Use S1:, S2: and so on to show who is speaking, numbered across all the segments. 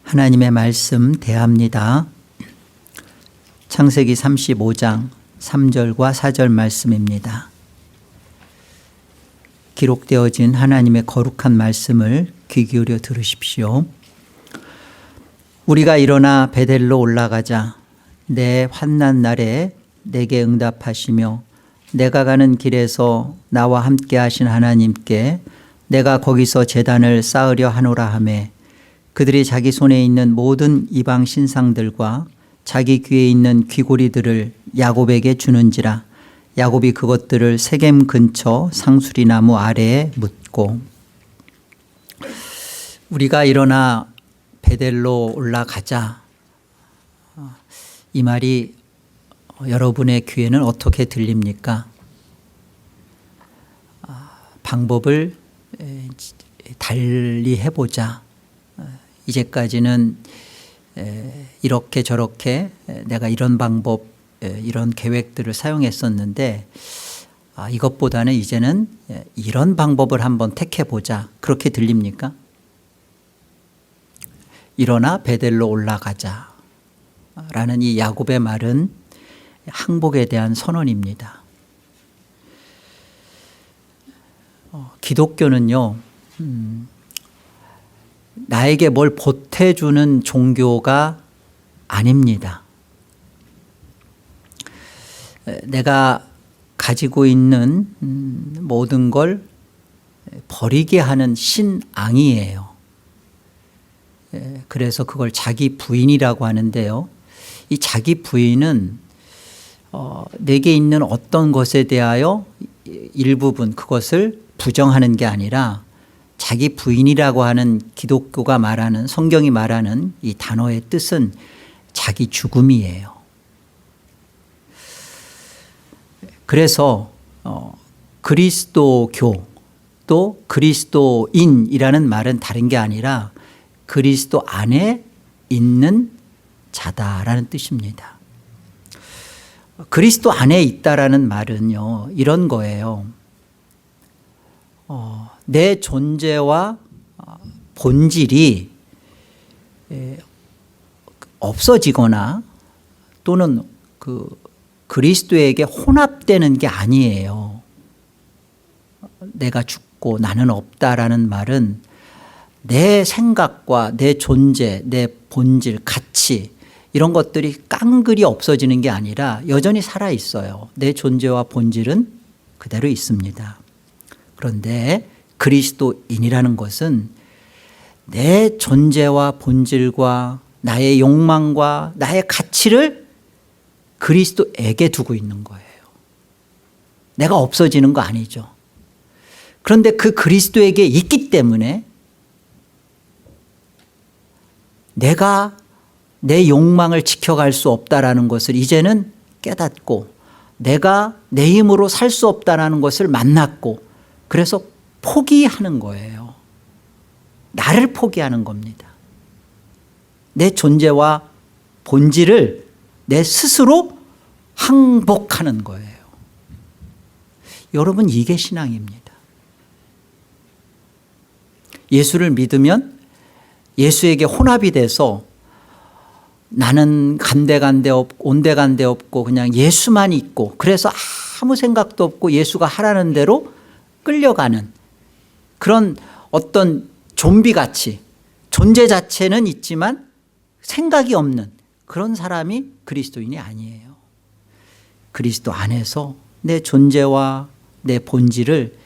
S1: 하나님의 말씀 대합니다. 창세기 35장 3절과 4절 말씀입니다. 기록되어진 하나님의 거룩한 말씀을 귀 기울여 들으십시오. 우리가 일어나 베델로 올라가자. 내 환난 날에 내게 응답하시며 내가 가는 길에서 나와 함께 하신 하나님께 내가 거기서 제단을 쌓으려 하노라 하매 그들이 자기 손에 있는 모든 이방 신상들과 자기 귀에 있는 귀고리들을 야곱에게 주는지라. 야곱이 그것들을 세겜 근처 상수리 나무 아래에 묻고. 우리가 일어나 베델로 올라가자. 이 말이 여러분의 귀에는 어떻게 들립니까? 방법을 달리 해보자. 이제까지는 이렇게 저렇게 내가 이런 방법, 이런 계획들을 사용했었는데 이것보다는 이제는 이런 방법을 한번 택해보자. 그렇게 들립니까? 일어나 베델로 올라가자 라는 이 야곱의 말은 항복에 대한 선언입니다. 기독교는요, 나에게 뭘 보태주는 종교가 아닙니다. 내가 가지고 있는 모든 걸 버리게 하는 신앙이에요. 그래서 그걸 자기 부인이라고 하는데요. 이 자기 부인은 내게 있는 어떤 것에 대하여 일부분 그것을 부정하는 게 아니라 자기 부인이라고 하는 기독교가 말하는, 성경이 말하는 이 단어의 뜻은 자기 죽음이에요. 그래서 그리스도교 또 그리스도인이라는 말은 다른 게 아니라 그리스도 안에 있는 자다라는 뜻입니다. 그리스도 안에 있다라는 말은요, 이런 거예요. 내 존재와 본질이 없어지거나 또는 그리스도에게 혼합되는 게 아니에요. 내가 죽고 나는 없다라는 말은 내 생각과 내 존재, 내 본질, 가치 이런 것들이 깡그리 없어지는 게 아니라 여전히 살아 있어요. 내 존재와 본질은 그대로 있습니다. 그런데 그리스도인이라는 것은 내 존재와 본질과 나의 욕망과 나의 가치를 그리스도에게 두고 있는 거예요. 내가 없어지는 거 아니죠. 그런데 그 그리스도에게 있기 때문에 내가 내 욕망을 지켜갈 수 없다라는 것을 이제는 깨닫고 내가 내 힘으로 살 수 없다라는 것을 만났고 그래서 포기하는 거예요. 나를 포기하는 겁니다. 내 존재와 본질을 내 스스로 항복하는 거예요. 여러분, 이게 신앙입니다. 예수를 믿으면 예수에게 혼합이 돼서 나는 간데간데 없고 온데간데 없고 그냥 예수만 있고 그래서 아무 생각도 없고 예수가 하라는 대로 끌려가는 그런 어떤 좀비같이 존재 자체는 있지만 생각이 없는 그런 사람이 그리스도인이 아니에요. 그리스도 안에서 내 존재와 내 본질을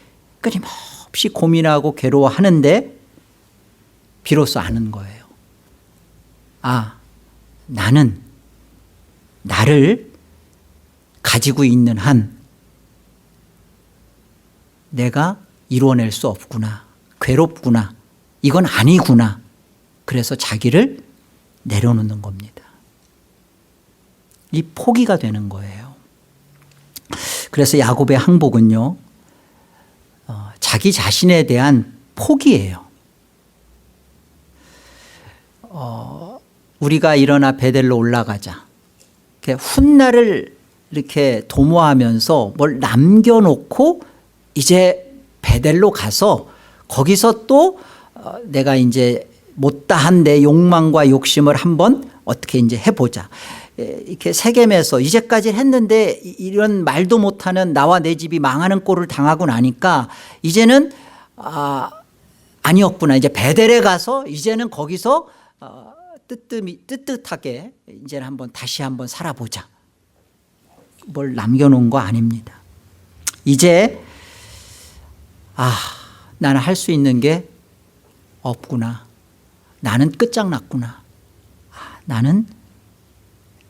S1: 끊임없이 고민하고 괴로워하는데 비로소 아는 거예요. 나는 나를 가지고 있는 한 내가 이루어낼 수 없구나. 괴롭구나. 이건 아니구나. 그래서 자기를 내려놓는 겁니다. 이 포기가 되는 거예요. 그래서 야곱의 항복은요, 자기 자신에 대한 포기예요. 우리가 일어나 베델로 올라가자. 훗날을 이렇게 도모하면서 뭘 남겨놓고 이제 베델로 가서 거기서 또 내가 이제 못다한 내 욕망과 욕심을 한번 어떻게 이제 해보자. 이렇게 세겜에서 이제까지 했는데 이런 말도 못하는 나와 내 집이 망하는 꼴을 당하고 나니까 이제는 아니었구나. 이제 베델에 가서 이제는 거기서 뜨뜻하게 이제는 다시 한번 살아보자. 뭘 남겨놓은 거 아닙니다. 이제 나는 할 수 있는 게 없구나. 나는 끝장났구나. 나는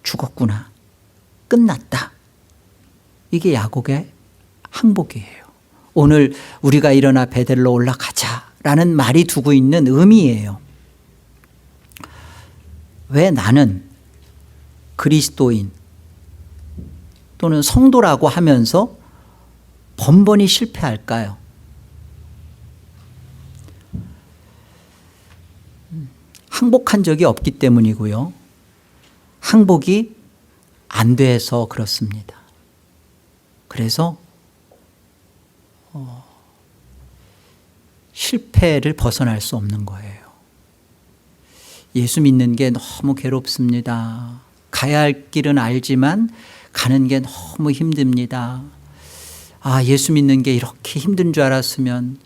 S1: 죽었구나. 끝났다. 이게 야곱의 항복이에요. 오늘 우리가 일어나 베델로 올라가자라는 말이 두고 있는 의미예요. 왜 나는 그리스도인 또는 성도라고 하면서 번번이 실패할까요? 항복한 적이 없기 때문이고요. 항복이 안 돼서 그렇습니다. 그래서 실패를 벗어날 수 없는 거예요. 예수 믿는 게 너무 괴롭습니다. 가야 할 길은 알지만 가는 게 너무 힘듭니다. 예수 믿는 게 이렇게 힘든 줄 알았으면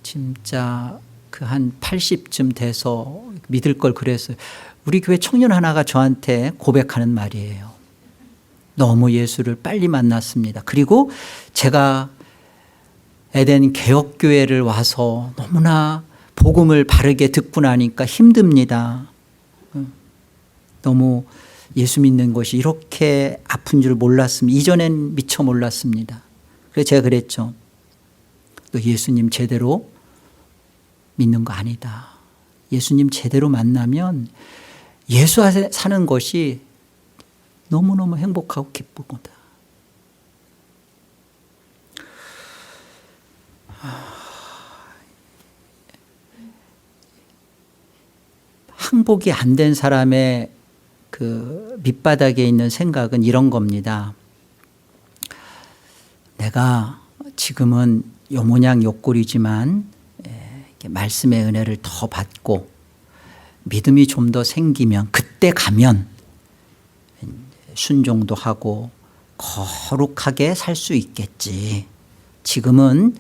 S1: 진짜 그 한 80쯤 돼서 믿을 걸 그랬어요. 우리 교회 청년 하나가 저한테 고백하는 말이에요. 너무 예수를 빨리 만났습니다. 그리고 제가 에덴 개혁교회를 와서 너무나 복음을 바르게 듣고 나니까 힘듭니다. 너무 예수 믿는 것이 이렇게 아픈 줄 몰랐습니다. 이전엔 미처 몰랐습니다. 그래서 제가 그랬죠. 너 예수님 제대로 믿는 거 아니다. 예수님 제대로 만나면 예수 안에 사는 것이 너무너무 행복하고 기쁜 거다. 항복이 안 된 사람의 그 밑바닥에 있는 생각은 이런 겁니다. 내가 지금은 요 모양 요 꼴이지만 말씀의 은혜를 더 받고 믿음이 좀 더 생기면 그때 가면 순종도 하고 거룩하게 살 수 있겠지. 지금은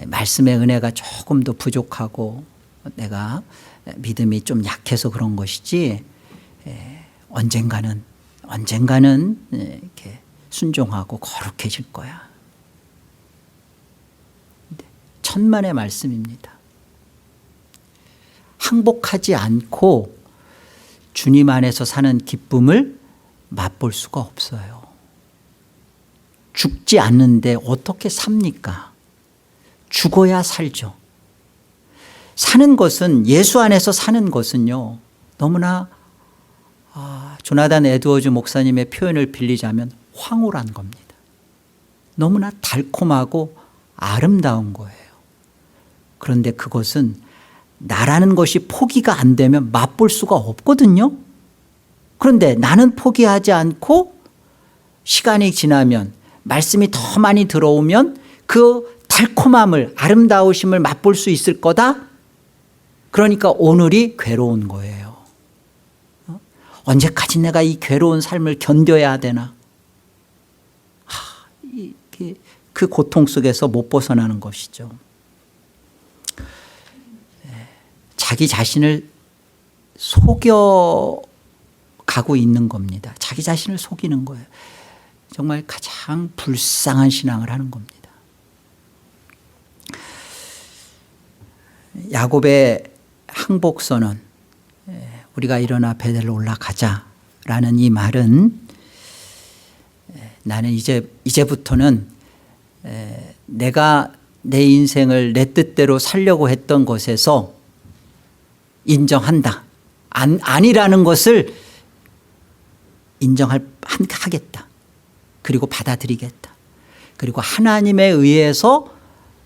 S1: 말씀의 은혜가 조금 더 부족하고 내가 믿음이 좀 약해서 그런 것이지 언젠가는 이렇게 순종하고 거룩해질 거야. 천만의 말씀입니다. 항복하지 않고 주님 안에서 사는 기쁨을 맛볼 수가 없어요. 죽지 않는데 어떻게 삽니까? 죽어야 살죠. 사는 것은, 예수 안에서 사는 것은요, 너무나 조나단 에드워즈 목사님의 표현을 빌리자면 황홀한 겁니다. 너무나 달콤하고 아름다운 거예요. 그런데 그것은 나라는 것이 포기가 안 되면 맛볼 수가 없거든요. 그런데 나는 포기하지 않고 시간이 지나면, 말씀이 더 많이 들어오면 그 달콤함을, 아름다우심을 맛볼 수 있을 거다. 그러니까 오늘이 괴로운 거예요. 언제까지 내가 이 괴로운 삶을 견뎌야 되나? 그 고통 속에서 못 벗어나는 것이죠. 자기 자신을 속여가고 있는 겁니다. 자기 자신을 속이는 거예요. 정말 가장 불쌍한 신앙을 하는 겁니다. 야곱의 항복선언, 우리가 일어나 베델로 올라가자라는 이 말은, 나는 이제부터는 내가 내 인생을 내 뜻대로 살려고 했던 것에서 인정한다. 아니라는 것을 인정하겠다. 그리고 받아들이겠다. 그리고 하나님에 의해서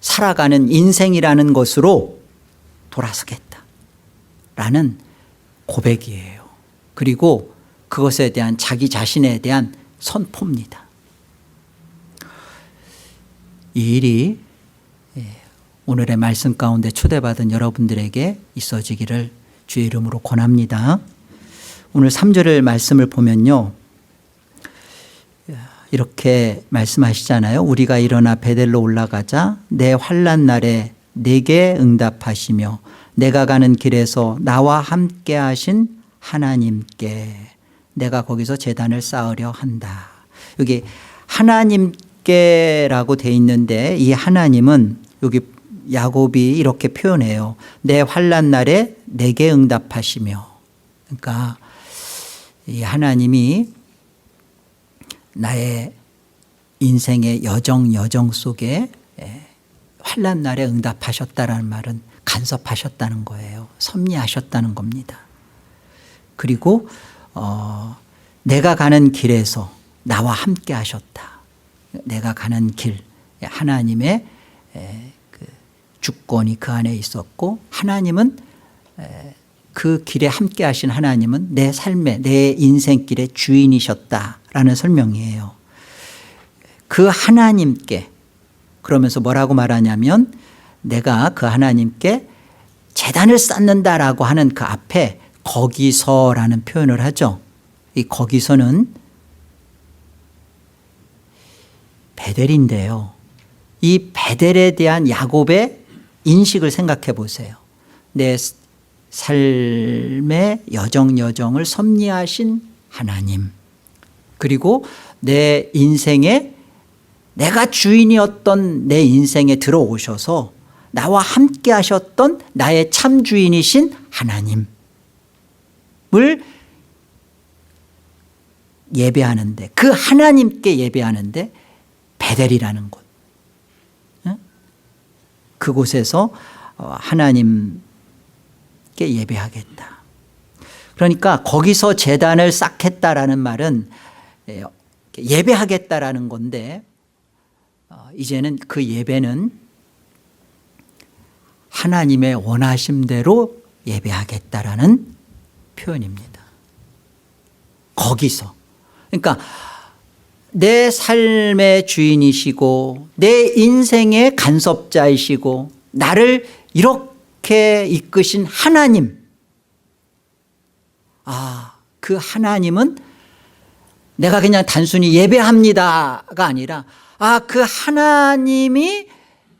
S1: 살아가는 인생이라는 것으로 돌아서겠다. 라는 고백이에요. 그리고 그것에 대한 자기 자신에 대한 선포입니다. 이 일이 오늘의 말씀 가운데 초대받은 여러분들에게 있어지기를 주의 이름으로 권합니다. 오늘 3절 말씀을 보면요, 이렇게 말씀하시잖아요. 우리가 일어나 베델로 올라가자 내 환난 날에 내게 응답하시며 내가 가는 길에서 나와 함께 하신 하나님께 내가 거기서 제단을 쌓으려 한다. 여기 하나님께라고 돼 있는데 이 하나님은 여기 야곱이 이렇게 표현해요. 내 환난 날에 내게 응답하시며. 그러니까 이 하나님이 나의 인생의 여정 속에 환난 날에 응답하셨다라는 말은 간섭하셨다는 거예요. 섭리하셨다는 겁니다. 그리고 내가 가는 길에서 나와 함께 하셨다. 내가 가는 길, 하나님의 그 주권이 그 안에 있었고, 하나님은 그 길에 함께 하신 하나님은 내 삶의, 내 인생길의 주인이셨다라는 설명이에요. 그 하나님께, 그러면서 뭐라고 말하냐면 내가 그 하나님께 제단을 쌓는다라고 하는 그 앞에 거기서라는 표현을 하죠. 이 거기서는 베델인데요. 이 베델에 대한 야곱의 인식을 생각해 보세요. 내 삶의 여정을 섭리하신 하나님, 그리고 내 인생에 내가 주인이었던 내 인생에 들어오셔서 나와 함께 하셨던 나의 참 주인이신 하나님을 예배하는데, 그 하나님께 예배하는데 베델이라는 곳, 그곳에서 하나님께 예배하겠다. 그러니까 거기서 제단을 쌓겠다라는 말은 예배하겠다라는 건데, 이제는 그 예배는 하나님의 원하심대로 예배하겠다라는 표현입니다. 거기서, 그러니까 내 삶의 주인이시고 내 인생의 간섭자이시고 나를 이렇게 이끄신 하나님, 그 하나님은 내가 그냥 단순히 예배합니다가 아니라 그 하나님이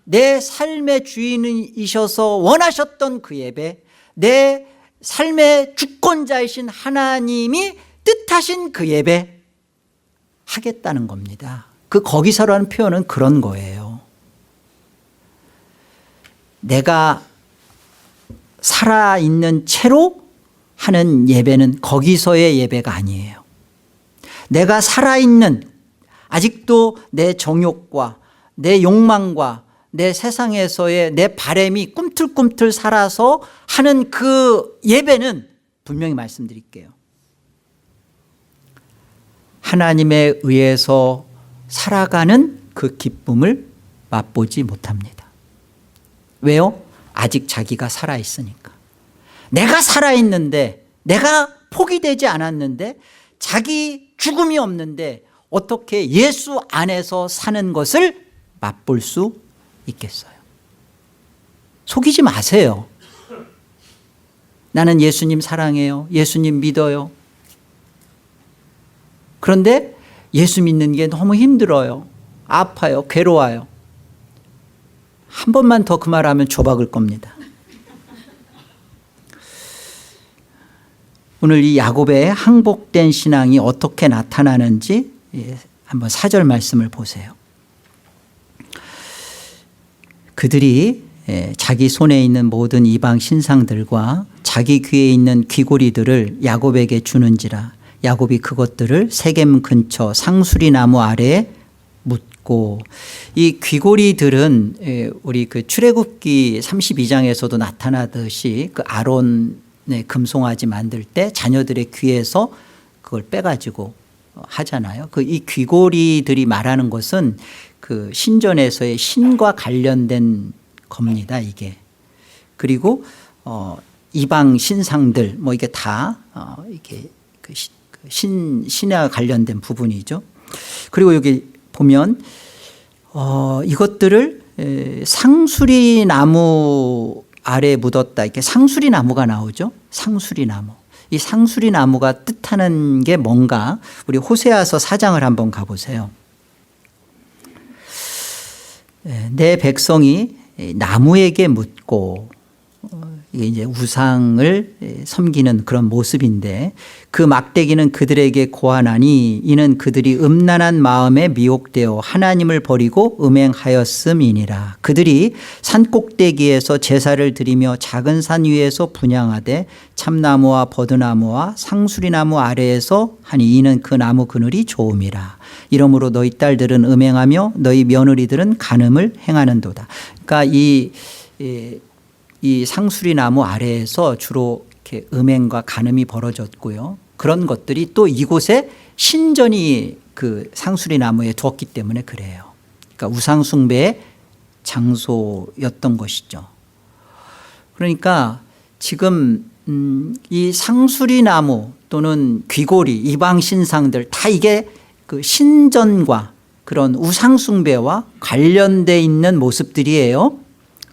S1: 내 삶의 주인이셔서 원하셨던 그 예배, 내 삶의 주권자이신 하나님이 뜻하신 그 예배 하겠다는 겁니다. 그 거기서라는 표현은 그런 거예요. 내가 살아있는 채로 하는 예배는 거기서의 예배가 아니에요. 내가 살아있는, 아직도 내 정욕과 내 욕망과 내 세상에서의 내 바람이 꿈틀꿈틀 살아서 하는 그 예배는 분명히 말씀드릴게요. 하나님에 의해서 살아가는 그 기쁨을 맛보지 못합니다. 왜요? 아직 자기가 살아있으니까. 내가 살아있는데, 내가 포기되지 않았는데, 자기 죽음이 없는데 어떻게 예수 안에서 사는 것을 맛볼 수 있겠어요? 속이지 마세요. 나는 예수님 사랑해요. 예수님 믿어요. 그런데 예수 믿는 게 너무 힘들어요. 아파요. 괴로워요. 한 번만 더 그 말하면 조박을 겁니다. 오늘 이 야곱의 항복된 신앙이 어떻게 나타나는지 한번 4절 말씀을 보세요. 그들이 자기 손에 있는 모든 이방 신상들과 자기 귀에 있는 귀고리들을 야곱에게 주는지라 야곱이 그것들을 세겜 근처 상수리 나무 아래에 묻고, 이 귀고리들은 우리 그 출애굽기 32장에서도 나타나듯이 그 아론의 금송아지 만들 때 자녀들의 귀에서 그걸 빼가지고 하잖아요. 그 이 귀고리들이 말하는 것은 그 신전에서의 신과 관련된 겁니다, 이게. 그리고 이방 신상들 뭐 이게 다 이게 그 신과 관련된 부분이죠. 그리고 여기 보면 이것들을 상수리 나무 아래 묻었다. 이렇게 상수리 나무가 나오죠. 상수리 나무. 이 상수리 나무가 뜻하는 게 뭔가 우리 호세아서 4장을 한번 가보세요. 내 백성이 나무에게 묻고 이게 이제 우상을 섬기는 그런 모습인데 그 막대기는 그들에게 고하나니 이는 그들이 음란한 마음에 미혹되어 하나님을 버리고 음행하였음이니라. 그들이 산 꼭대기에서 제사를 드리며 작은 산 위에서 분향하되 참나무와 버드나무와 상수리나무 아래에서 하니 이는 그 나무 그늘이 좋음이라. 이러므로 너희 딸들은 음행하며 너희 며느리들은 간음을 행하는도다. 그러니까 이 상수리 나무 아래에서 주로 이렇게 음행과 간음이 벌어졌고요. 그런 것들이 또 이곳에 신전이 그 상수리 나무에 두었기 때문에 그래요. 그러니까 우상 숭배의 장소였던 것이죠. 그러니까 지금 이 상수리 나무 또는 귀고리, 이방 신상들 다 이게 그 신전과 그런 우상 숭배와 관련돼 있는 모습들이에요.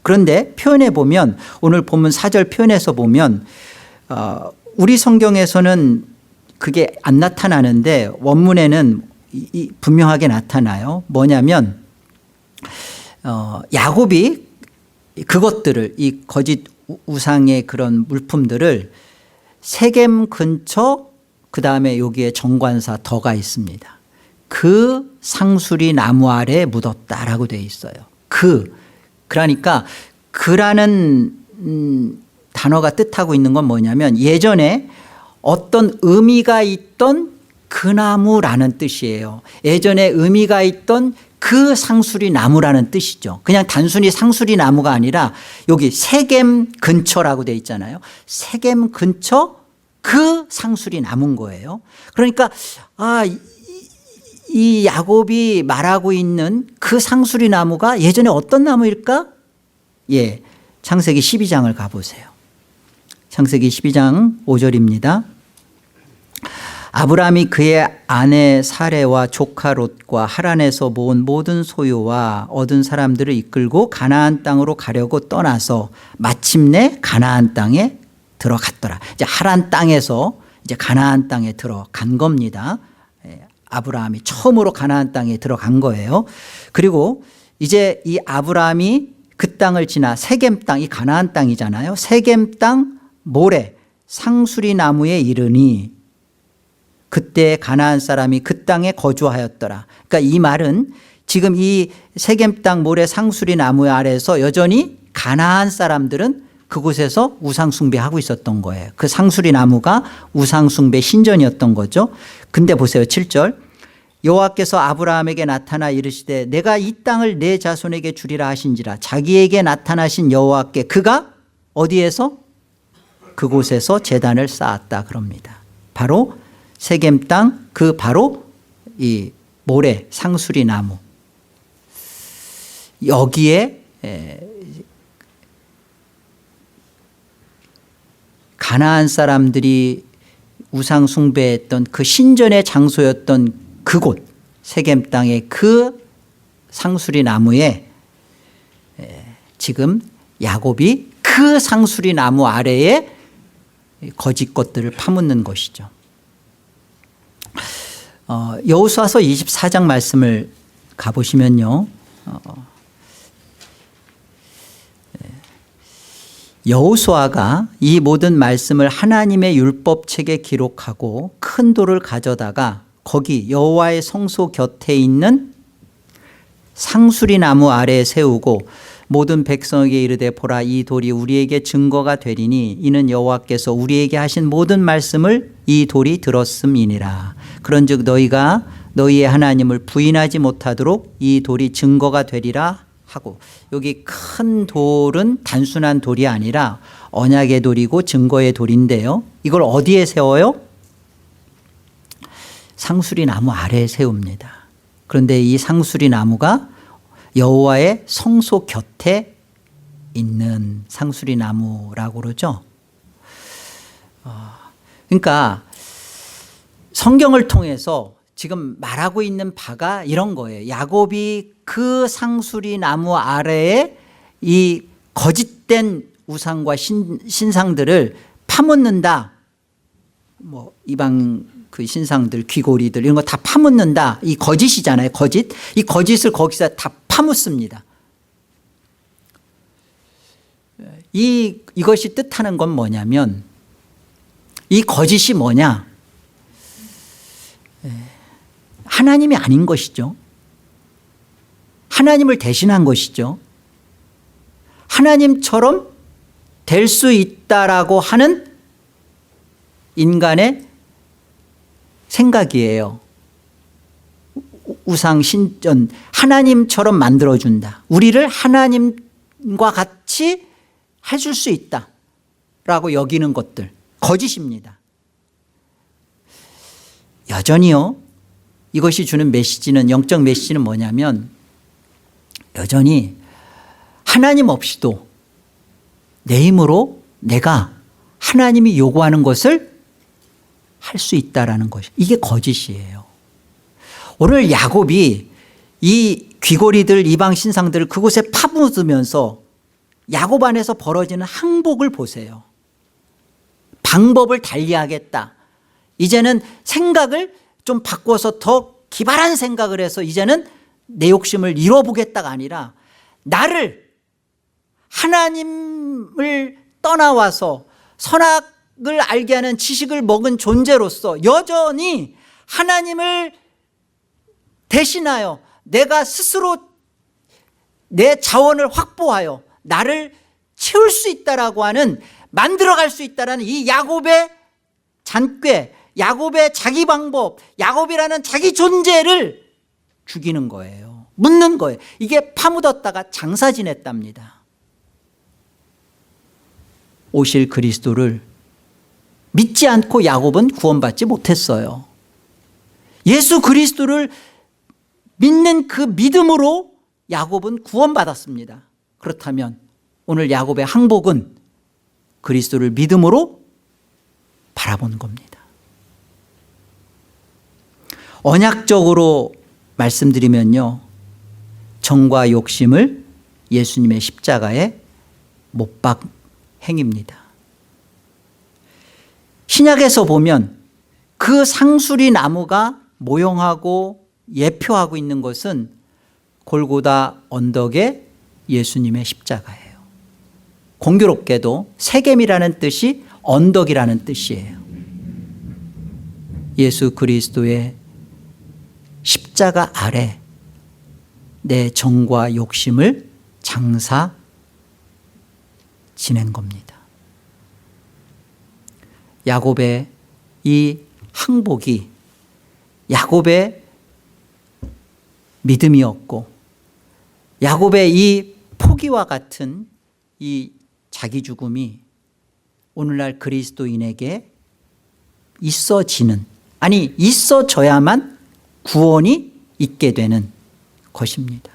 S1: 그런데 표현해 보면 오늘 본문 4절 표현해서 보면 우리 성경에서는 그게 안 나타나는데 원문에는 분명하게 나타나요. 뭐냐면 야곱이 그것들을 이 거짓 우상의 그런 물품들을 세겜 근처 그다음에 여기에 정관사 더가 있습니다. 그 상수리 나무 아래에 묻었다라고 되어 있어요. 그러니까 그라는 단어가 뜻하고 있는 건 뭐냐면 예전에 어떤 의미가 있던 그 나무라는 뜻이에요. 예전에 의미가 있던 그 상수리 나무라는 뜻이죠. 그냥 단순히 상수리 나무가 아니라 여기 세겜 근처라고 되어 있잖아요. 세겜 근처 그 상수리 나무인 거예요. 그러니까 이 야곱이 말하고 있는 그 상수리 나무가 예전에 어떤 나무일까? 창세기 12장을 가보세요. 창세기 12장 5절입니다. 아브라함이 그의 아내 사레와 조카 롯과 하란에서 모은 모든 소유와 얻은 사람들을 이끌고 가나안 땅으로 가려고 떠나서 마침내 가나안 땅에 들어갔더라. 이제 하란 땅에서 이제 가나안 땅에 들어간 겁니다. 아브라함이 처음으로 가나안 땅에 들어간 거예요. 그리고 이제 이 아브라함이 그 땅을 지나 세겜 땅, 이 가나안 땅이잖아요. 세겜 땅 모래 상수리 나무에 이르니 그때 가나안 사람이 그 땅에 거주하였더라. 그러니까 이 말은 지금 이 세겜 땅 모래 상수리 나무 아래에서 여전히 가나안 사람들은 그곳에서 우상 숭배하고 있었던 거예요. 그 상수리 나무가 우상 숭배 신전이었던 거죠. 근데 보세요. 7절. 여호와께서 아브라함에게 나타나 이르시되 내가 이 땅을 내 자손에게 주리라 하신지라. 자기에게 나타나신 여호와께 그가 어디에서? 그곳에서 제단을 쌓았다 그럽니다. 바로 세겜 땅 그 바로 이 모래 상수리 나무 여기에 가나안 사람들이 우상 숭배했던 그 신전의 장소였던 그곳 세겜 땅의 그 상수리 나무에 지금 야곱이 그 상수리 나무 아래에 거짓 것들을 파묻는 것이죠. 여호수아서 24장 말씀을 가보시면요. 여호수아가 이 모든 말씀을 하나님의 율법책에 기록하고 큰 돌을 가져다가 거기 여호와의 성소 곁에 있는 상수리 나무 아래에 세우고 모든 백성에게 이르되 보라 이 돌이 우리에게 증거가 되리니 이는 여호와께서 우리에게 하신 모든 말씀을 이 돌이 들었음이니라. 그런즉 너희가 너희의 하나님을 부인하지 못하도록 이 돌이 증거가 되리라 하고 여기 큰 돌은 단순한 돌이 아니라 언약의 돌이고 증거의 돌인데요. 이걸 어디에 세워요? 상수리 나무 아래에 세웁니다. 그런데 이 상수리 나무가 여호와의 성소 곁에 있는 상수리 나무라고 그러죠. 그러니까 성경을 통해서 지금 말하고 있는 바가 이런 거예요. 야곱이 그 상수리 나무 아래에 이 거짓된 우상과 신상들을 파묻는다. 뭐 이방 그 신상들, 귀고리들 이런 거 다 파묻는다. 이 거짓이잖아요. 거짓. 이 거짓을 거기서 다 파묻습니다. 이것이 뜻하는 건 뭐냐면, 이 거짓이 뭐냐? 하나님이 아닌 것이죠. 하나님을 대신한 것이죠. 하나님처럼 될 수 있다라고 하는 인간의 생각이에요. 우상 신전, 하나님처럼 만들어준다. 우리를 하나님과 같이 해줄 수 있다라고 여기는 것들, 거짓입니다. 여전히요, 이것이 주는 메시지는, 영적 메시지는 뭐냐면, 여전히 하나님 없이도 내 힘으로 내가 하나님이 요구하는 것을 할 수 있다라는 것이, 이게 거짓이에요. 오늘 야곱이 이 귀고리들, 이방 신상들을 그곳에 파묻으면서 야곱 안에서 벌어지는 항복을 보세요. 방법을 달리하겠다. 이제는 생각을 좀 바꿔서 더 기발한 생각을 해서 이제는 내 욕심을 이뤄보겠다가 아니라, 나를 하나님을 떠나와서 선악을 알게 하는 지식을 먹은 존재로서 여전히 하나님을 대신하여 내가 스스로 내 자원을 확보하여 나를 채울 수 있다라고 하는, 만들어갈 수 있다라는 이 야곱의 잔꾀, 야곱의 자기 방법, 야곱이라는 자기 존재를 죽이는 거예요. 묻는 거예요. 이게 파묻었다가 장사 지냈답니다. 오실 그리스도를 믿지 않고 야곱은 구원받지 못했어요. 예수 그리스도를 믿는 그 믿음으로 야곱은 구원받았습니다. 그렇다면 오늘 야곱의 항복은 그리스도를 믿음으로 바라보는 겁니다. 언약적으로 말씀드리면요, 정과 욕심을 예수님의 십자가에 못 박 행입니다. 신약에서 보면 그 상수리 나무가 모형하고 예표하고 있는 것은 골고다 언덕의 예수님의 십자가예요. 공교롭게도 세겜이라는 뜻이 언덕이라는 뜻이에요. 예수 그리스도의 십자가 아래 내 정과 욕심을 장사 지낸 겁니다. 야곱의 이 항복이 야곱의 믿음이었고, 야곱의 이 포기와 같은 이 자기 죽음이 오늘날 그리스도인에게 있어지는, 아니 있어져야만 구원이 있게 되는 것입니다.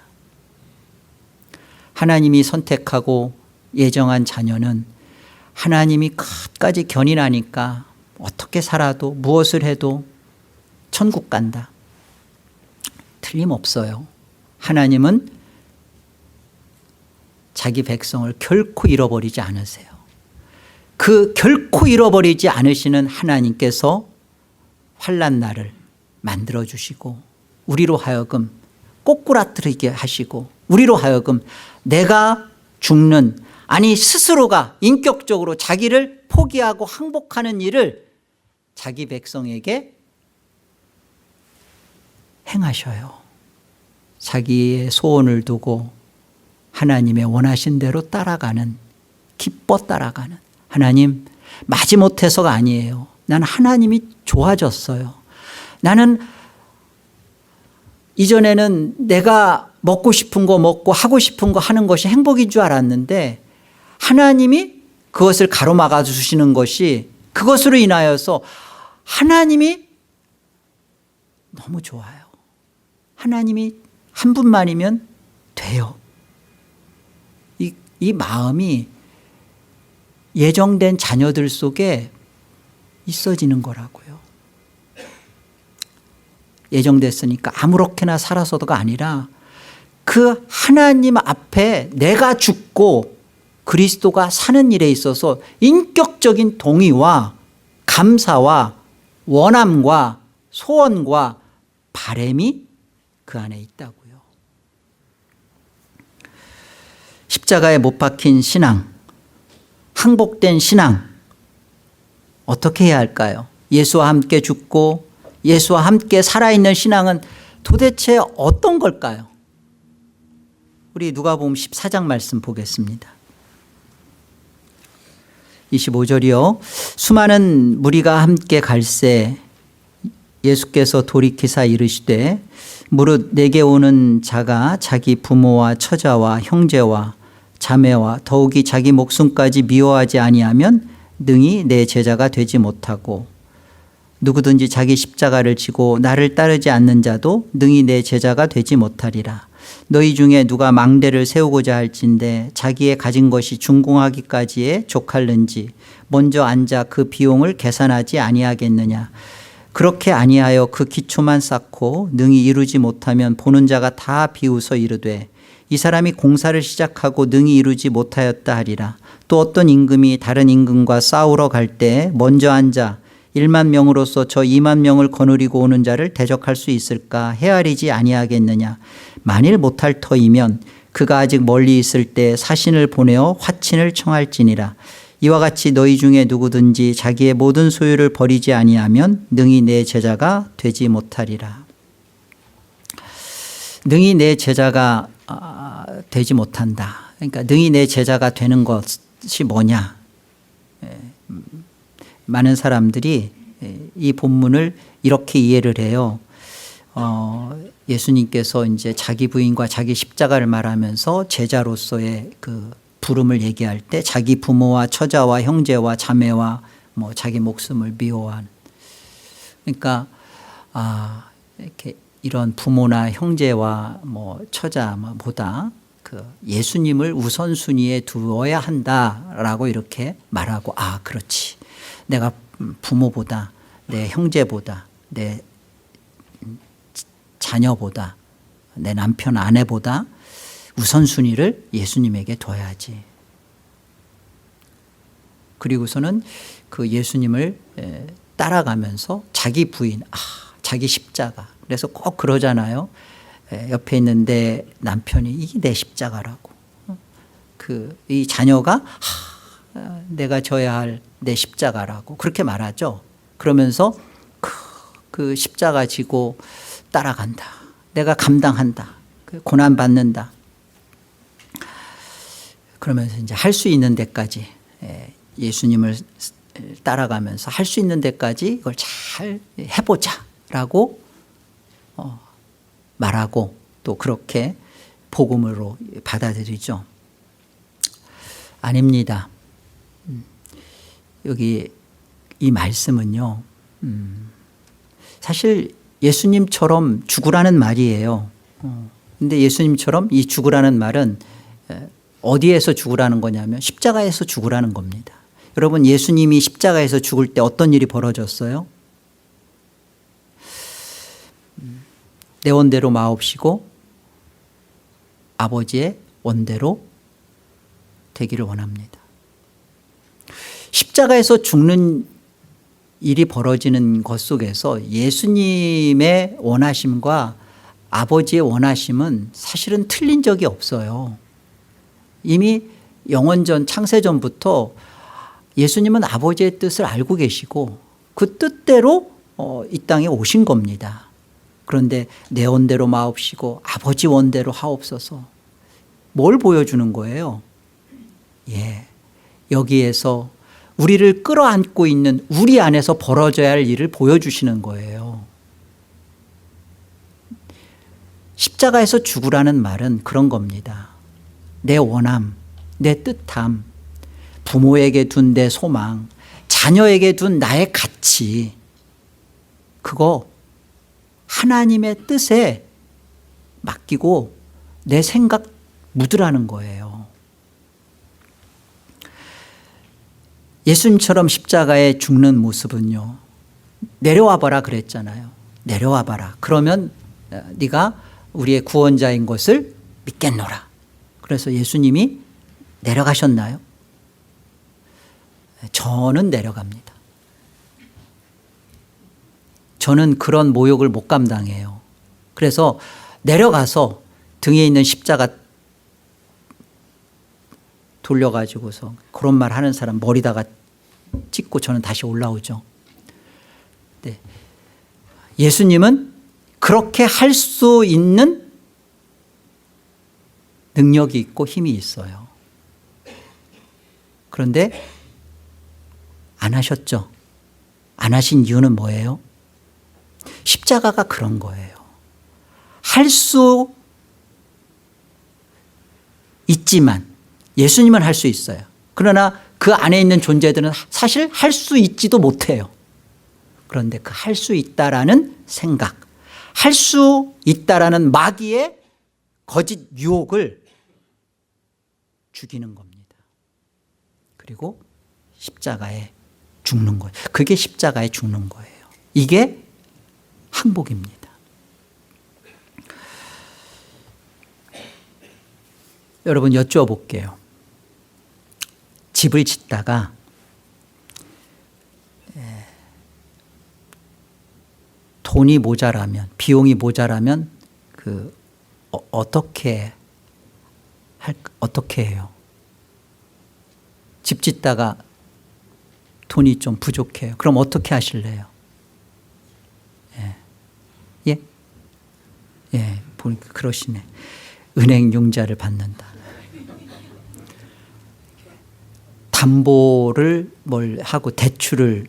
S1: 하나님이 선택하고 예정한 자녀는 하나님이 끝까지 견인하니까 어떻게 살아도 무엇을 해도 천국 간다. 틀림없어요. 하나님은 자기 백성을 결코 잃어버리지 않으세요. 그 결코 잃어버리지 않으시는 하나님께서 환난 날을 만들어주시고, 우리로 하여금 꼬꾸라뜨리게 하시고, 우리로 하여금 내가 죽는, 아니 스스로가 인격적으로 자기를 포기하고 항복하는 일을 자기 백성에게 행하셔요. 자기의 소원을 두고 하나님의 원하신 대로 따라가는, 기뻐 따라가는, 하나님 마지못해서가 아니에요. 나는 하나님이 좋아졌어요. 나는 이전에는 내가 먹고 싶은 거 먹고 하고 싶은 거 하는 것이 행복인 줄 알았는데, 하나님이 그것을 가로막아 주시는 것이, 그것으로 인하여서 하나님이 너무 좋아요. 하나님이 한 분만이면 돼요. 이 마음이 예정된 자녀들 속에 있어지는 거라고요. 예정됐으니까 아무렇게나 살아서도가 아니라 그 하나님 앞에 내가 죽고 그리스도가 사는 일에 있어서 인격적인 동의와 감사와 원함과 소원과 바람이 그 안에 있다고요. 십자가에 못 박힌 신앙, 항복된 신앙, 어떻게 해야 할까요? 예수와 함께 죽고 예수와 함께 살아있는 신앙은 도대체 어떤 걸까요? 우리 누가복음 14장 말씀 보겠습니다. 25절이요. 수많은 무리가 함께 갈새 예수께서 돌이키사 이르시되 무릇 내게 오는 자가 자기 부모와 처자와 형제와 자매와 더욱이 자기 목숨까지 미워하지 아니하면 능히 내 제자가 되지 못하고 누구든지 자기 십자가를 지고 나를 따르지 않는 자도 능히 내 제자가 되지 못하리라. 너희 중에 누가 망대를 세우고자 할진대 자기의 가진 것이 준공하기까지에 족할는지 먼저 앉아 그 비용을 계산하지 아니하겠느냐. 그렇게 아니하여 그 기초만 쌓고 능히 이루지 못하면 보는 자가 다 비웃어 이르되 이 사람이 공사를 시작하고 능히 이루지 못하였다 하리라. 또 어떤 임금이 다른 임금과 싸우러 갈 때 먼저 앉아 1만 명으로서 저 2만 명을 거느리고 오는 자를 대적할 수 있을까 헤아리지 아니하겠느냐. 만일 못할 터이면 그가 아직 멀리 있을 때 사신을 보내어 화친을 청할지니라. 이와 같이 너희 중에 누구든지 자기의 모든 소유를 버리지 아니하면 능히 내 제자가 되지 못하리라. 능히 내 제자가 되지 못한다. 그러니까 능히 내 제자가 되는 것이 뭐냐. 많은 사람들이 이 본문을 이렇게 이해를 해요. 예수님께서 이제 자기 부인과 자기 십자가를 말하면서 제자로서의 그 부름을 얘기할 때 자기 부모와 처자와 형제와 자매와 뭐 자기 목숨을 미워한, 그러니까 이렇게 이런 부모나 형제와 뭐 처자보다 그 예수님을 우선순위에 두어야 한다라고 이렇게 말하고, 그렇지, 내가 부모보다 내 형제보다 내 자녀보다 내 남편 아내보다 우선순위를 예수님에게 둬야지. 그리고서는 그 예수님을 따라가면서 자기 부인, 자기 십자가. 그래서 꼭 그러잖아요. 옆에 있는 내 남편이 이게 내 십자가라고. 이 자녀가 내가 져야 할 내 십자가라고 그렇게 말하죠. 그러면서 그 십자가 지고 따라간다. 내가 감당한다. 고난 받는다. 그러면서 이제 할 수 있는 데까지 예수님을 따라가면서 할 수 있는 데까지 이걸 잘 해보자라고 말하고 또 그렇게 복음으로 받아들이죠. 아닙니다. 여기 이 말씀은요, 사실 예수님처럼 죽으라는 말이에요. 근데 예수님처럼 이 죽으라는 말은 어디에서 죽으라는 거냐면 십자가에서 죽으라는 겁니다. 여러분, 예수님이 십자가에서 죽을 때 어떤 일이 벌어졌어요? 내 원대로 마옵시고 아버지의 원대로 되기를 원합니다. 십자가에서 죽는 일이 벌어지는 것 속에서 예수님의 원하심과 아버지의 원하심은 사실은 틀린 적이 없어요. 이미 영원전 창세전부터 예수님은 아버지의 뜻을 알고 계시고 그 뜻대로 이 땅에 오신 겁니다. 그런데 내 원대로 마옵시고 아버지 원대로 하옵소서. 뭘 보여주는 거예요? 여기에서 우리를 끌어안고 있는 우리 안에서 벌어져야 할 일을 보여주시는 거예요. 십자가에서 죽으라는 말은 그런 겁니다. 내 원함, 내 뜻함, 부모에게 둔 내 소망, 자녀에게 둔 나의 가치, 그거 하나님의 뜻에 맡기고 내 생각 묻으라는 거예요. 예수님처럼 십자가에 죽는 모습은요, 내려와 봐라 그랬잖아요. 내려와 봐라. 그러면 네가 우리의 구원자인 것을 믿겠노라. 그래서 예수님이 내려가셨나요? 저는 내려갑니다. 저는 그런 모욕을 못 감당해요. 그래서 내려가서 등에 있는 십자가 돌려가지고서 그런 말 하는 사람 머리다가 찍고 저는 다시 올라오죠. 네. 예수님은 그렇게 할 수 있는 능력이 있고 힘이 있어요. 그런데 안 하셨죠. 안 하신 이유는 뭐예요? 십자가가 그런 거예요. 할 수 있지만 예수님은 할 수 있어요. 그러나 그 안에 있는 존재들은 사실 할 수 있지도 못해요. 그런데 그 할 수 있다라는 생각, 할 수 있다라는 마귀의 거짓 유혹을 죽이는 겁니다. 그리고 십자가에 죽는 거예요. 그게 십자가에 죽는 거예요. 이게 항복입니다. 여러분 여쭈어볼게요. 집을 짓다가 돈이 모자라면, 비용이 모자라면 어떻게 해요? 집 짓다가 돈이 좀 부족해요. 그럼 어떻게 하실래요? 예? 예, 보니까 그러시네. 은행 융자를 받는다. 담보를 뭘 하고 대출을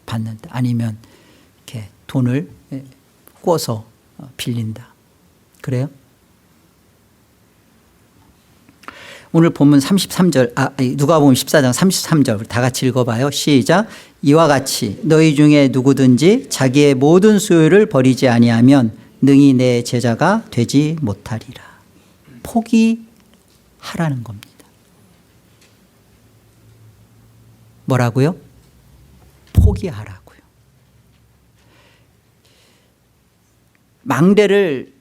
S1: 받는다. 아니면 이렇게 돈을 꿔서 빌린다. 그래요? 오늘 본문 33절, 누가복음 14장 33절 다 같이 읽어봐요. 시작. 이와 같이 너희 중에 누구든지 자기의 모든 소유를 버리지 아니하면 능히 내 제자가 되지 못하리라. 포기하라는 겁니다. 뭐라고요? 포기하라고요. 망대를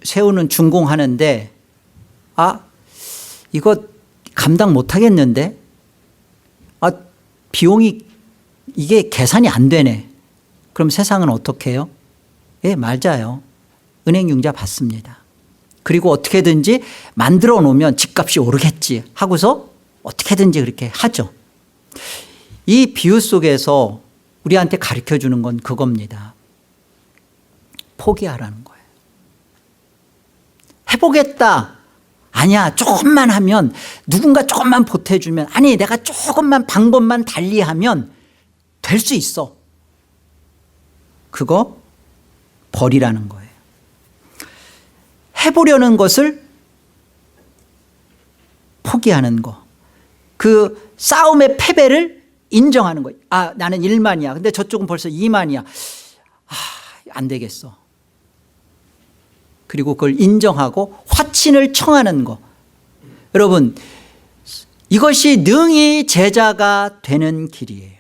S1: 세우는 준공하는데 이거 감당 못하겠는데 비용이 이게 계산이 안 되네. 그럼 세상은 어떻게 해요? 예, 맞아요. 은행 융자 받습니다. 그리고 어떻게든지 만들어 놓으면 집값이 오르겠지 하고서 어떻게든지 그렇게 하죠. 이 비유 속에서 우리한테 가르쳐 주는 건 그겁니다. 포기하라는 거예요. 해보겠다. 아니야, 조금만 하면, 누군가 조금만 보태주면, 아니 내가 조금만 방법만 달리하면 될 수 있어. 그거 버리라는 거예요. 해보려는 것을 포기하는 거. 그 싸움의 패배를 인정하는 거예요. 나는 1만이야. 근데 저쪽은 벌써 2만이야. 안 되겠어. 그리고 그걸 인정하고 화친을 청하는 거. 여러분, 이것이 능히 제자가 되는 길이에요.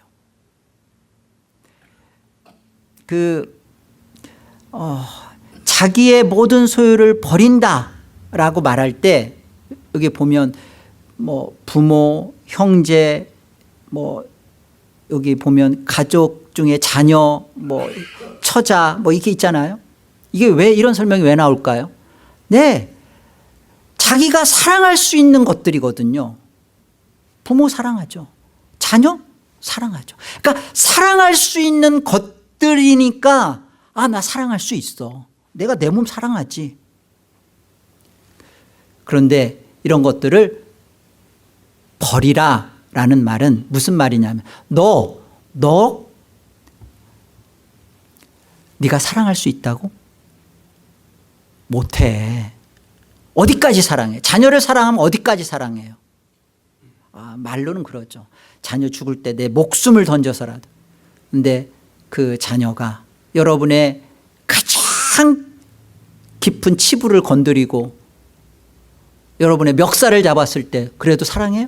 S1: 자기의 모든 소유를 버린다라고 말할 때 여기 보면 뭐 부모, 형제, 뭐 여기 보면 가족 중에 자녀, 뭐 처자, 뭐 이렇게 있잖아요. 이게 왜 이런 설명이 왜 나올까요? 네, 자기가 사랑할 수 있는 것들이거든요. 부모 사랑하죠. 자녀 사랑하죠. 그러니까 사랑할 수 있는 것들이니까 나 사랑할 수 있어. 내가 내 몸 사랑하지. 그런데 이런 것들을 버리라라는 말은 무슨 말이냐면 네가 사랑할 수 있다고? 못해. 어디까지 사랑해? 자녀를 사랑하면 어디까지 사랑해요? 말로는 그러죠. 자녀 죽을 때 내 목숨을 던져서라도. 근데 그 자녀가 여러분의 가장 깊은 치부를 건드리고 여러분의 멱살을 잡았을 때 그래도 사랑해요?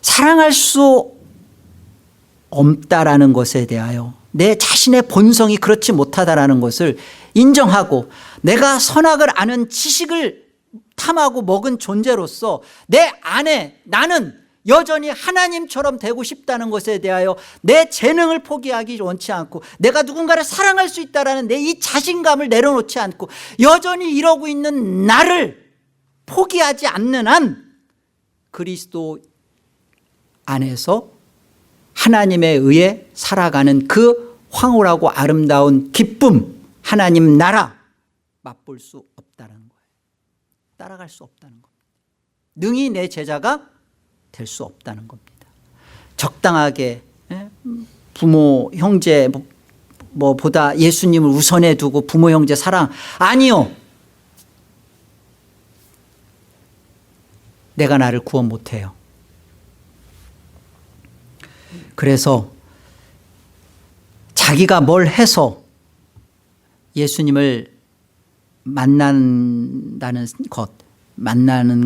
S1: 사랑할 수 없다라는 것에 대하여 내 자신의 본성이 그렇지 못하다라는 것을 인정하고 내가 선악을 아는 지식을 탐하고 먹은 존재로서 내 안에 나는 여전히 하나님처럼 되고 싶다는 것에 대하여 내 재능을 포기하기 원치 않고 내가 누군가를 사랑할 수 있다는 내 이 자신감을 내려놓지 않고 여전히 이러고 있는 나를 포기하지 않는 한 그리스도 안에서 하나님에 의해 살아가는 그 황홀하고 아름다운 기쁨, 하나님 나라 맛볼 수 없다는 거예요. 따라갈 수 없다는 겁니다. 능히 내 제자가 될 수 없다는 겁니다. 적당하게 부모 형제 보다 예수님을 우선해 두고 부모 형제 사랑, 아니요. 내가 나를 구원 못해요. 그래서 자기가 뭘 해서 예수님을 만나는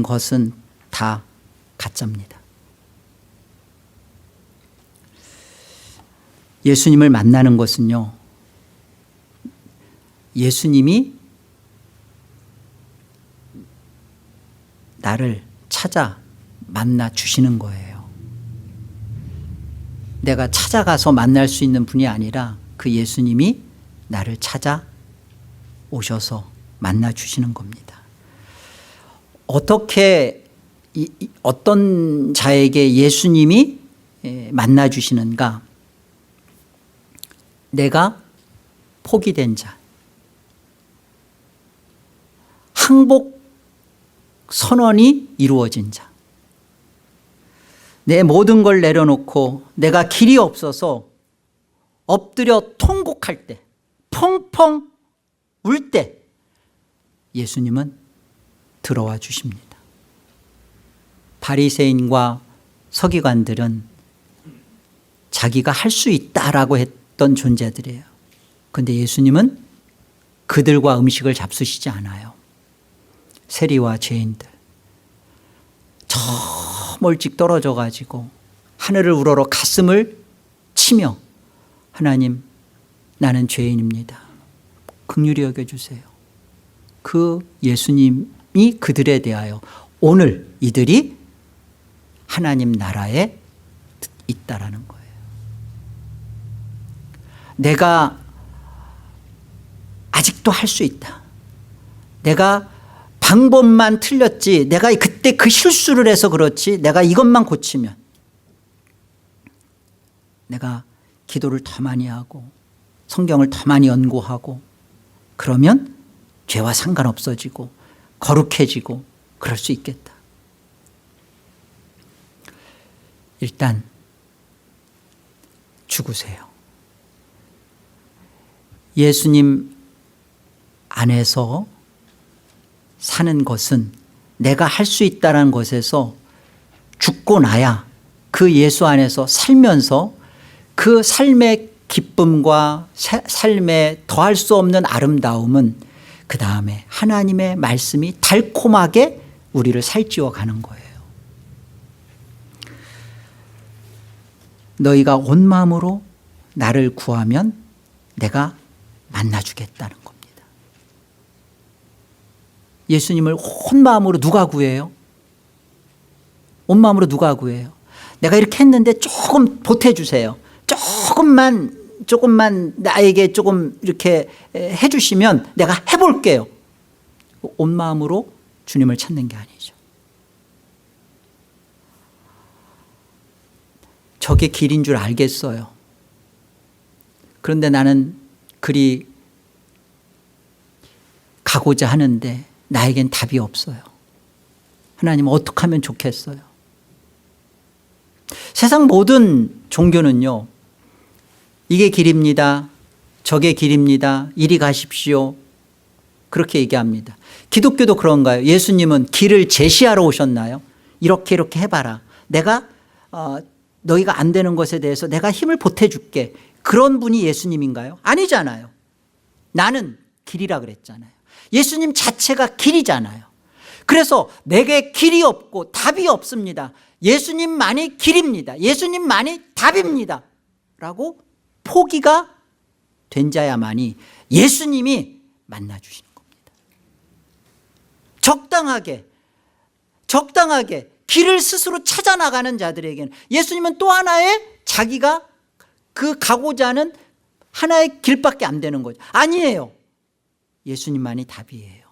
S1: 것은 다 가짜입니다. 예수님을 만나는 것은요, 예수님이 나를 찾아 만나 주시는 거예요. 내가 찾아가서 만날 수 있는 분이 아니라 그 예수님이 나를 찾아 오셔서 만나 주시는 겁니다. 어떻게 어떤 자에게 예수님이 만나 주시는가? 내가 포기된 자, 항복 선언이 이루어진 자, 내 모든 걸 내려놓고 내가 길이 없어서 엎드려 통곡할 때, 펑펑 울 때 예수님은 들어와 주십니다. 바리새인과 서기관들은 자기가 할 수 있다라고 했던 존재들이에요. 그런데 예수님은 그들과 음식을 잡수시지 않아요. 세리와 죄인들, 저 멀찍 떨어져 가지고 하늘을 우러러 가슴을 치며 하나님, 나는 죄인입니다. 긍휼히 여겨주세요. 그 예수님이 그들에 대하여 오늘 이들이 하나님 나라에 있다라는 거예요. 내가 아직도 할 수 있다. 내가 방법만 틀렸지, 내가 그때 그 실수를 해서 그렇지, 내가 이것만 고치면, 내가 기도를 더 많이 하고 성경을 더 많이 연구하고 그러면 죄와 상관없어지고 거룩해지고 그럴 수 있겠다. 일단 죽으세요. 예수님 안에서 사는 것은 내가 할 수 있다는 것에서 죽고 나야 그 예수 안에서 살면서 그 삶의 기쁨과 삶에 더할 수 없는 아름다움은 그 다음에 하나님의 말씀이 달콤하게 우리를 살찌워 가는 거예요. 너희가 온 마음으로 나를 구하면 내가 만나주겠다는 겁니다. 예수님을 온 마음으로 누가 구해요? 온 마음으로 누가 구해요? 내가 이렇게 했는데 조금 보태주세요. 조금만 나에게 조금 이렇게 해주시면 내가 해볼게요. 온 마음으로 주님을 찾는 게 아니죠. 저게 길인 줄 알겠어요. 그런데 나는 그리 가고자 하는데 나에겐 답이 없어요. 하나님, 어떻게 하면 좋겠어요? 세상 모든 종교는요, 이게 길입니다, 저게 길입니다, 이리 가십시오, 그렇게 얘기합니다. 기독교도 그런가요? 예수님은 길을 제시하러 오셨나요? 이렇게 해봐라, 내가 너희가 안 되는 것에 대해서 내가 힘을 보태줄게, 그런 분이 예수님인가요? 아니잖아요. 나는 길이라 그랬잖아요. 예수님 자체가 길이잖아요. 그래서 내게 길이 없고 답이 없습니다. 예수님만이 길입니다. 예수님만이 답입니다. 라고 포기가 된 자야만이 예수님이 만나주시는 겁니다. 적당하게 길을 스스로 찾아나가는 자들에게는 예수님은 또 하나의 자기가 그 가고자 하는 하나의 길밖에 안 되는 거죠. 아니에요. 예수님만이 답이에요.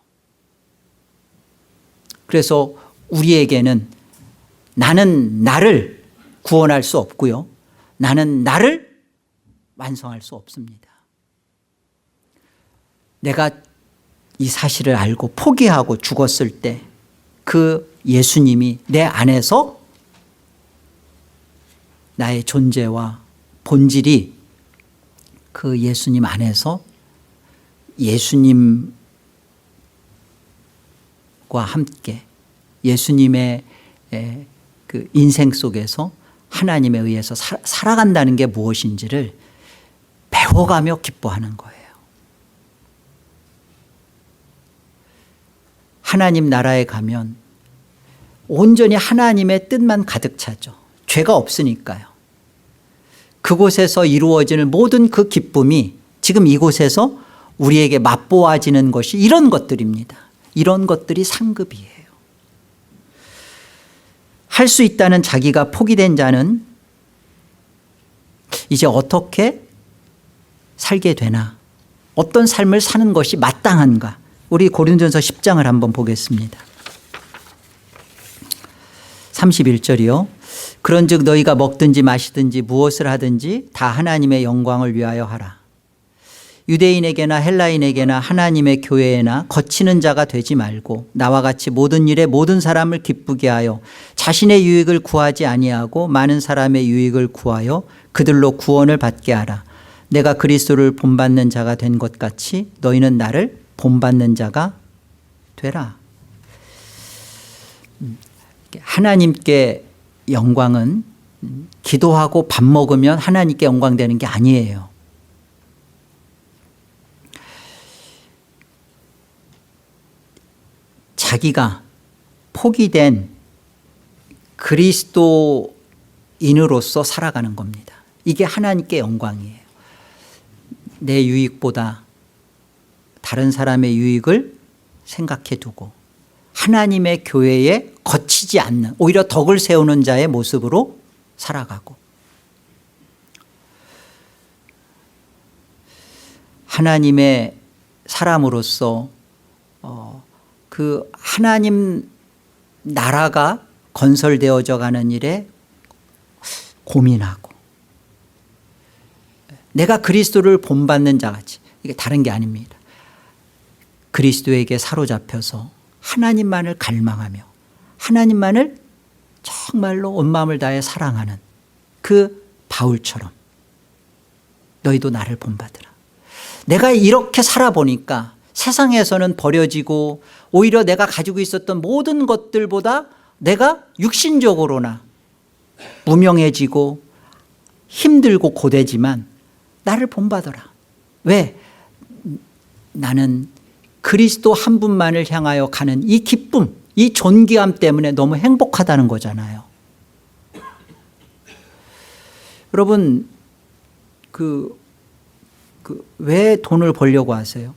S1: 그래서 우리에게는 나는 나를 구원할 수 없고요. 나는 나를 완성할 수 없습니다. 내가 이 사실을 알고 포기하고 죽었을 때 그 예수님이 내 안에서 나의 존재와 본질이 그 예수님 안에서 예수님과 함께 예수님의 그 인생 속에서 하나님에 의해서 살아간다는 게 무엇인지를 배워가며 기뻐하는 거예요. 하나님 나라에 가면 온전히 하나님의 뜻만 가득 차죠. 죄가 없으니까요. 그곳에서 이루어지는 모든 그 기쁨이 지금 이곳에서 우리에게 맛보아지는 것이 이런 것들입니다. 이런 것들이 상급이에요. 할 수 있다는 자기가 포기된 자는 이제 어떻게 살게 되나, 어떤 삶을 사는 것이 마땅한가. 우리 고린도전서 10장을 한번 보겠습니다. 31절이요. 그런즉 너희가 먹든지 마시든지 무엇을 하든지 다 하나님의 영광을 위하여 하라. 유대인에게나 헬라인에게나 하나님의 교회에나 거치는 자가 되지 말고 나와 같이 모든 일에 모든 사람을 기쁘게 하여 자신의 유익을 구하지 아니하고 많은 사람의 유익을 구하여 그들로 구원을 받게 하라. 내가 그리스도를 본받는 자가 된 것 같이 너희는 나를 본받는 자가 되라. 하나님께 영광은 기도하고 밥 먹으면 하나님께 영광 되는 게 아니에요. 자기가 포기된 그리스도인으로서 살아가는 겁니다. 이게 하나님께 영광이에요. 내 유익보다 다른 사람의 유익을 생각해 두고 하나님의 교회에 거치지 않는, 오히려 덕을 세우는 자의 모습으로 살아가고, 하나님의 사람으로서 그 하나님 나라가 건설되어져 가는 일에 고민하고, 내가 그리스도를 본받는 자같이, 이게 다른 게 아닙니다. 그리스도에게 사로잡혀서 하나님만을 갈망하며 하나님만을 정말로 온 마음을 다해 사랑하는 그 바울처럼 너희도 나를 본받으라. 내가 이렇게 살아보니까 세상에서는 버려지고 오히려 내가 가지고 있었던 모든 것들보다 내가 육신적으로나 무명해지고 힘들고 고되지만 나를 본받아라. 왜? 나는 그리스도 한 분만을 향하여 가는 이 기쁨, 이 존귀함 때문에 너무 행복하다는 거잖아요. 여러분, 왜 돈을 벌려고 하세요?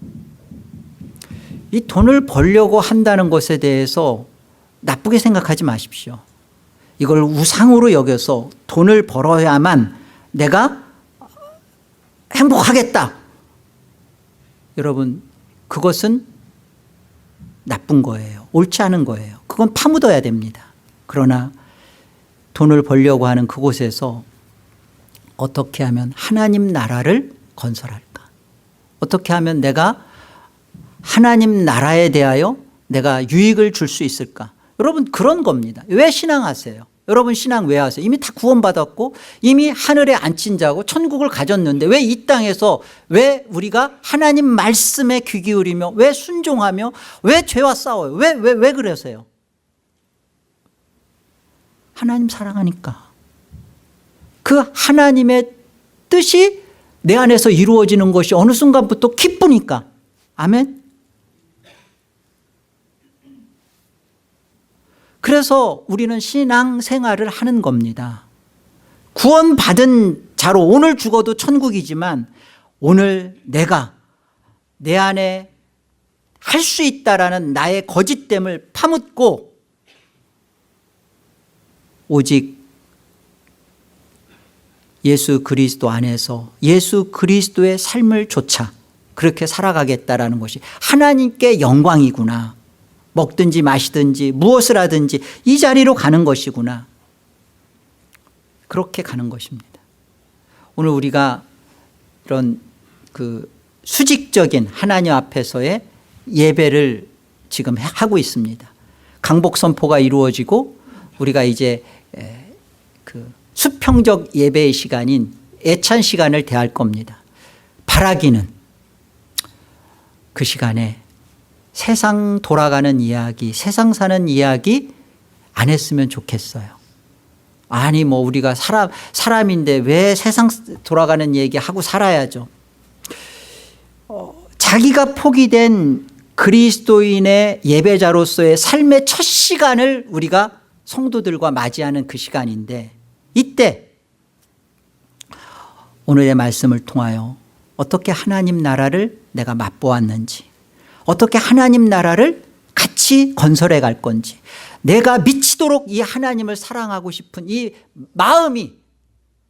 S1: 이 돈을 벌려고 한다는 것에 대해서 나쁘게 생각하지 마십시오. 이걸 우상으로 여겨서 돈을 벌어야만 내가 행복하겠다. 여러분, 그것은 나쁜 거예요. 옳지 않은 거예요. 그건 파묻어야 됩니다. 그러나 돈을 벌려고 하는 그곳에서 어떻게 하면 하나님 나라를 건설할까? 어떻게 하면 내가 하나님 나라에 대하여 내가 유익을 줄 수 있을까? 여러분, 그런 겁니다. 왜 신앙하세요? 여러분 신앙 왜 하세요? 이미 다 구원받았고 이미 하늘에 앉힌 자고 천국을 가졌는데 왜 이 땅에서 왜 우리가 하나님 말씀에 귀 기울이며 왜 순종하며 왜 죄와 싸워요? 왜 그러세요? 하나님 사랑하니까. 그 하나님의 뜻이 내 안에서 이루어지는 것이 어느 순간부터 기쁘니까. 아멘. 그래서 우리는 신앙생활을 하는 겁니다. 구원받은 자로 오늘 죽어도 천국이지만 오늘 내가 내 안에 할 수 있다라는 나의 거짓됨을 파묻고 오직 예수 그리스도 안에서 예수 그리스도의 삶을 조차 그렇게 살아가겠다라는 것이 하나님께 영광이구나. 먹든지 마시든지 무엇을 하든지 이 자리로 가는 것이구나. 그렇게 가는 것입니다. 오늘 우리가 이런 그 수직적인 하나님 앞에서의 예배를 지금 하고 있습니다. 강복 선포가 이루어지고 우리가 이제 그 수평적 예배의 시간인 애찬 시간을 대할 겁니다. 바라기는 그 시간에 세상 돌아가는 이야기, 세상 사는 이야기 안 했으면 좋겠어요. 아니 뭐 우리가 사람인데 왜 세상 돌아가는 얘기하고 살아야죠. 자기가 포기된 그리스도인의 예배자로서의 삶의 첫 시간을 우리가 성도들과 맞이하는 그 시간인데 이때 오늘의 말씀을 통하여 어떻게 하나님 나라를 내가 맛보았는지 어떻게 하나님 나라를 같이 건설해 갈 건지 내가 미치도록 이 하나님을 사랑하고 싶은 이 마음이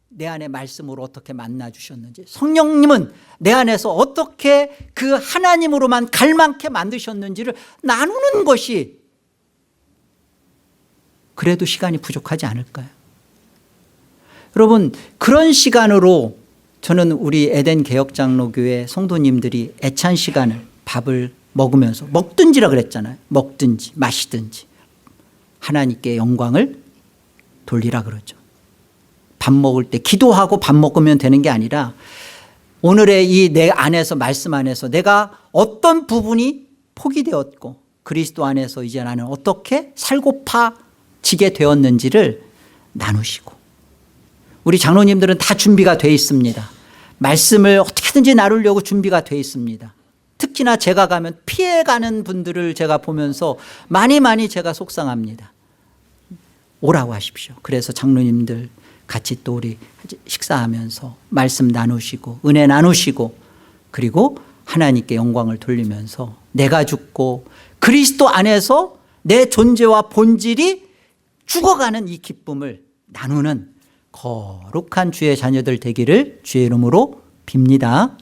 S1: 내 안에 말씀으로 어떻게 만나 주셨는지 성령님은 내 안에서 어떻게 그 하나님으로만 갈망케 만드셨는지를 나누는 것이 그래도 시간이 부족하지 않을까요? 여러분 그런 시간으로 저는 우리 에덴 개혁장로교회 성도님들이 애찬 시간을 밥을 먹으면서 먹든지라 그랬잖아요. 먹든지 마시든지 하나님께 영광을 돌리라 그러죠. 밥 먹을 때 기도하고 밥 먹으면 되는 게 아니라 오늘의 이 내 안에서 말씀 안에서 내가 어떤 부분이 포기되었고 그리스도 안에서 이제 나는 어떻게 살고파지게 되었는지를 나누시고 우리 장로님들은 다 준비가 돼 있습니다. 말씀을 어떻게든지 나누려고 준비가 돼 있습니다. 특히나 제가 가면 피해가는 분들을 제가 보면서 많이 제가 속상합니다. 오라고 하십시오. 그래서 장로님들 같이 또 우리 식사하면서 말씀 나누시고 은혜 나누시고 그리고 하나님께 영광을 돌리면서 내가 죽고 그리스도 안에서 내 존재와 본질이 죽어가는 이 기쁨을 나누는 거룩한 주의 자녀들 되기를 주의 이름으로 빕니다.